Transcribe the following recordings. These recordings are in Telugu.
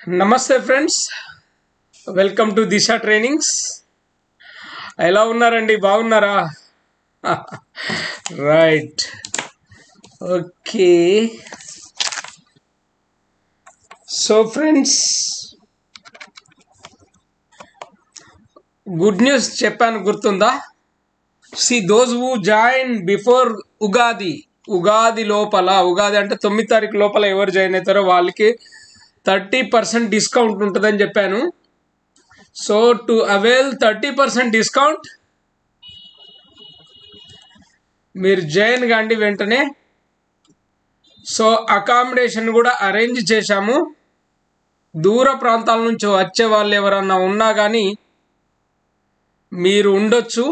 Namaste friends, welcome to Disha Trainings. ఎలా ఉన్నారండి, బాగున్నారా? Right, okay. So friends, good news చెప్పాను, గుర్తుందా? See those who join before Ugadi లోపల, ఉగాది అంటే 9 తారీఖు లోపల ఎవరు జాయిన్ అవుతారో వాళ్ళకి 30% డిస్కౌంట్ ఉంటుందని చెప్పాను. సో టు అవైల్ 30% డిస్కౌంట్ మీరు జాయిన్ కాండి వెంటనే. సో అకామిడేషన్ కూడా అరేంజ్ చేశాము. దూర ప్రాంతాల నుంచి వచ్చే వాళ్ళు ఎవరన్నా ఉన్నా కానీ మీరు ఉండొచ్చు.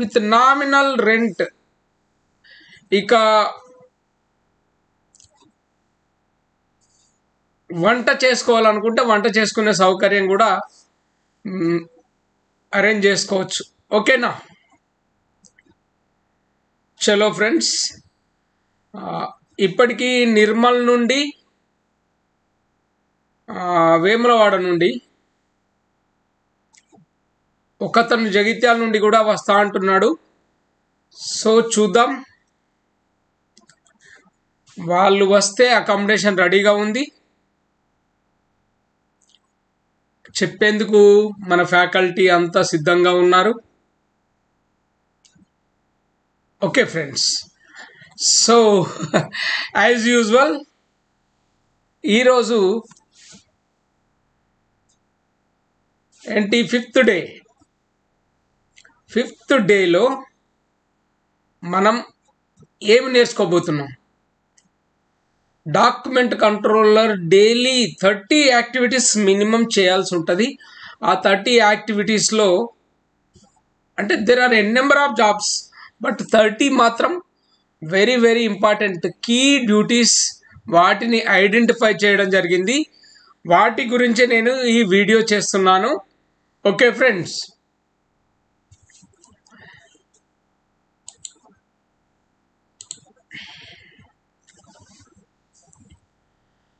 With nominal rent. ఇక వంట చేసుకోవాలనుకుంటే వంట చేసుకునే సౌకర్యం కూడా అరేంజ్ చేసుకోవచ్చు. ఓకేనా? చలో ఫ్రెండ్స్, ఇప్పటికీ నిర్మల్ నుండి, వేములవాడ నుండి, ఒకతను జగిత్యాల నుండి కూడా వస్తా అంటున్నాడు. సో చూద్దాం, వాళ్ళు వస్తే అకామిడేషన్ రెడీగా ఉంది. చెప్పేందుకు మన ఫ్యాకల్టీ అంతా సిద్ధంగా ఉన్నారు. Okay friends, so as usual ఈరోజు ఏంటి, ఫిఫ్త్ డేలో మనం ఏమి నేర్చుకోబోతున్నాం? Document controller daily 30 activities minimum చేయాల్సి ఉంటుంది. ఆ 30 యాక్టివిటీస్లో అంటే there are n number of jobs, but 30 మాత్రం very very important key duties. వాటిని ఐడెంటిఫై చేయడం జరిగింది. వాటి గురించి నేను ఈ వీడియో చేస్తున్నాను. Okay friends,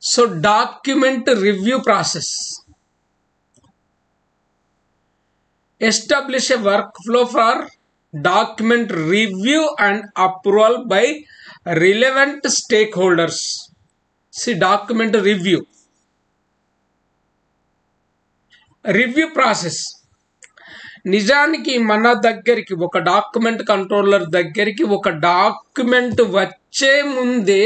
so document review process. Establish a workflow for document review and approval by relevant stake holders. See document review process. నిజానికి మన దగ్గరికి ఒక డాక్యుమెంట్ కంట్రోలర్ దగ్గరికి ఒక డాక్యుమెంట్ వచ్చే ముందే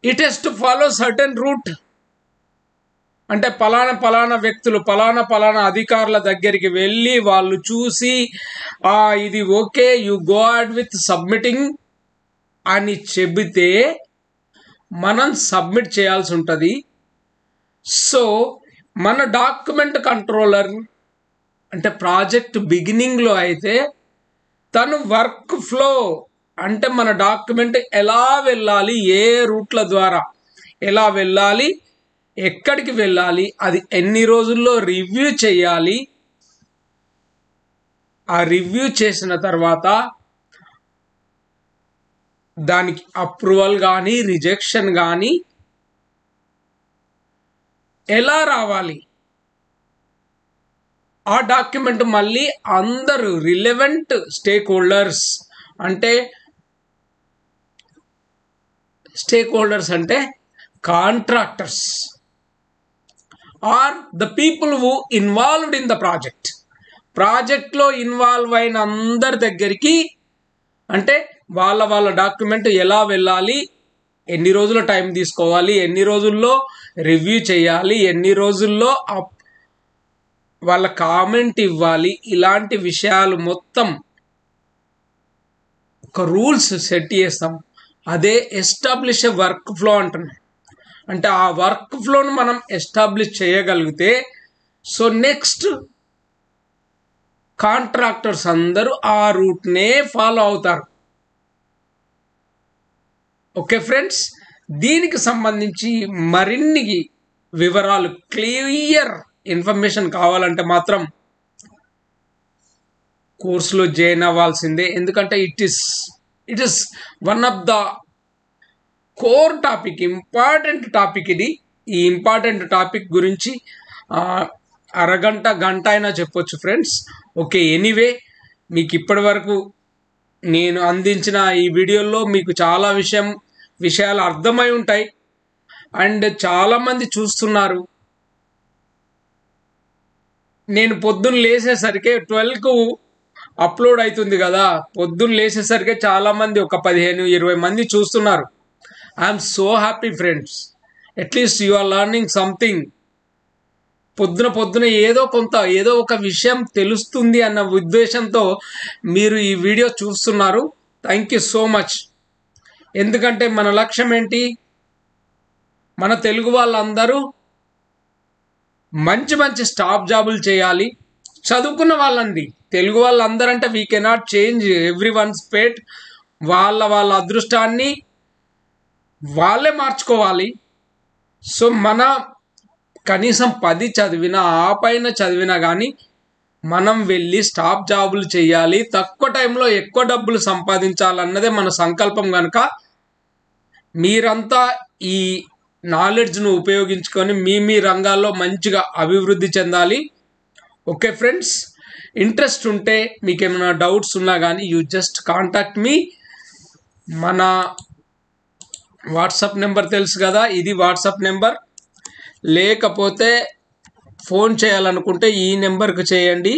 it has to follow certain route. అంటే పలానా వ్యక్తులు పలానా అధికారుల దగ్గరికి వెళ్ళి వాళ్ళు చూసి ఇది okay, you go ahead with submitting అని చెబితే మనం సబ్మిట్ చేయాల్సి ఉంటుంది. సో మన డాక్యుమెంట్ కంట్రోలర్ అంటే ప్రాజెక్ట్ బిగినింగ్లో అయితే తను వర్క్ ఫ్లో అంటే మన డాక్యుమెంట్ ఎలా వెళ్ళాలి, ఏ రూట్ల ద్వారా ఎలా వెళ్ళాలి, ఎక్కడికి వెళ్ళాలి, అది ఎన్ని రోజుల్లో రివ్యూ చేయాలి, ఆ రివ్యూ చేసిన తర్వాత దానికి అప్రూవల్ కానీ రిజెక్షన్ కానీ ఎలా రావాలి, ఆ డాక్యుమెంట్ మళ్ళీ అందరూ రిలవెంట్ స్టేక్ హోల్డర్స్ అంటే contractors or the people who involved in the ప్రాజెక్ట్లో ఇన్వాల్వ్ అయిన అందరి దగ్గరికి, అంటే వాళ్ళ డాక్యుమెంట్ ఎలా వెళ్ళాలి, ఎన్ని రోజుల టైం తీసుకోవాలి, ఎన్ని రోజుల్లో రివ్యూ చేయాలి, ఎన్ని రోజుల్లో వాళ్ళ కామెంట్ ఇవ్వాలి, ఇలాంటి విషయాలు మొత్తం ఒక రూల్స్ సెట్ చేస్తాం. అదే ఎస్టాబ్లిష్ ఎ వర్క్ ఫ్లో అంటున్నాం. అంటే ఆ వర్క్ ఫ్లోను మనం ఎస్టాబ్లిష్ చేయగలిగితే సో నెక్స్ట్ కాంట్రాక్టర్స్ అందరూ ఆ రూట్నే ఫాలో అవుతారు. ఓకే ఫ్రెండ్స్, దీనికి సంబంధించి మరిన్ని వివరాలు, క్లియర్ ఇన్ఫర్మేషన్ కావాలంటే మాత్రం కోర్సులో జాయిన్ అవ్వాల్సిందే. ఎందుకంటే it is one of the core topic, important topic ఇది. ఈ ఇంపార్టెంట్ టాపిక్ గురించి అరగంట గంట అయినా చెప్పొచ్చు ఫ్రెండ్స్. ఓకే, ఎనీవే మీకు ఇప్పటి వరకు నేను అందించిన ఈ వీడియోలో మీకు చాలా విషయాలు అర్థమై ఉంటాయి. అండ్ చాలామంది చూస్తున్నారు. నేను పొద్దున్న లేసేసరికి 12కు అప్లోడ్ అవుతుంది కదా, పొద్దున్న లేసేసరికి చాలామంది ఒక 15-20 మంది చూస్తున్నారు. I'm so happy friends. At least you are learning something. పొద్దున ఏదో ఒక విషయం తెలుస్తుంది అన్న ఉద్దేశంతో మీరు ఈ వీడియో చూస్తున్నారు. Thank you so much. ఎందుకంటే మన లక్ష్యం ఏంటి? మన తెలుగు వాళ్ళందరూ మంచి స్టాఫ్ జాబులు చేయాలి. చదువుకున్న వాళ్ళండి, తెలుగు వాళ్ళందరంటే we cannot change everyone's fate. వాళ్ళ అదృష్టాన్ని వాళ్ళే మార్చుకోవాలి. సో మన కనీసం 10 చదివినా ఆ పైన చదివినా కానీ మనం వెళ్ళి స్టాఫ్ జాబులు చేయాలి, తక్కువ టైంలో ఎక్కువ డబ్బులు సంపాదించాలన్నదే మన సంకల్పం. కనుక మీరంతా ఈ నాలెడ్జ్ను ఉపయోగించుకొని మీ రంగాల్లో మంచిగా అభివృద్ధి చెందాలి. ఓకే ఫ్రెండ్స్, ఇంట్రెస్ట్ ఉంటే మీకు ఏమైనా డౌట్స్ ఉన్నా కానీ యూ జస్ట్ కాంటాక్ట్ మీ. మన వాట్సాప్ నెంబర్ తెలుసు కదా, ఇది వాట్సాప్ నెంబర్. లేకపోతే ఫోన్ చేయాలనుకుంటే ఈ నెంబర్కి చేయండి.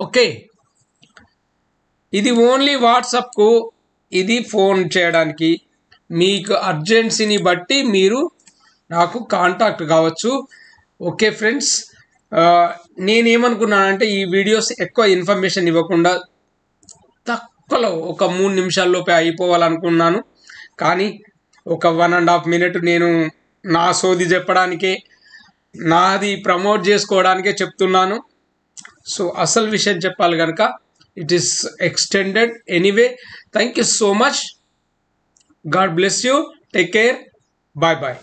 ఓకే, ఇది ఓన్లీ వాట్సాప్కు, ఇది ఫోన్ చేయడానికి. మీకు అర్జెన్సీని బట్టి మీరు నాకు కాంటాక్ట్ కావచ్చు. ఓకే ఫ్రెండ్స్, నేనేమనుకున్నానంటే ఈ వీడియోస్ ఎక్కువ ఇన్ఫర్మేషన్ ఇవ్వకుండా తక్కువలో ఒక 3 నిమిషాల్లోపే అయిపోవాలనుకున్నాను. కానీ ఒక 1.5 minute నేను నా సోది చెప్పడానికే, నాది ప్రమోట్ చేసుకోవడానికే చెప్తున్నాను. సో అసలు విషయం చెప్పాలి కనుక it is extended. Anyway, thank you so much. God bless you. Take care. Bye bye.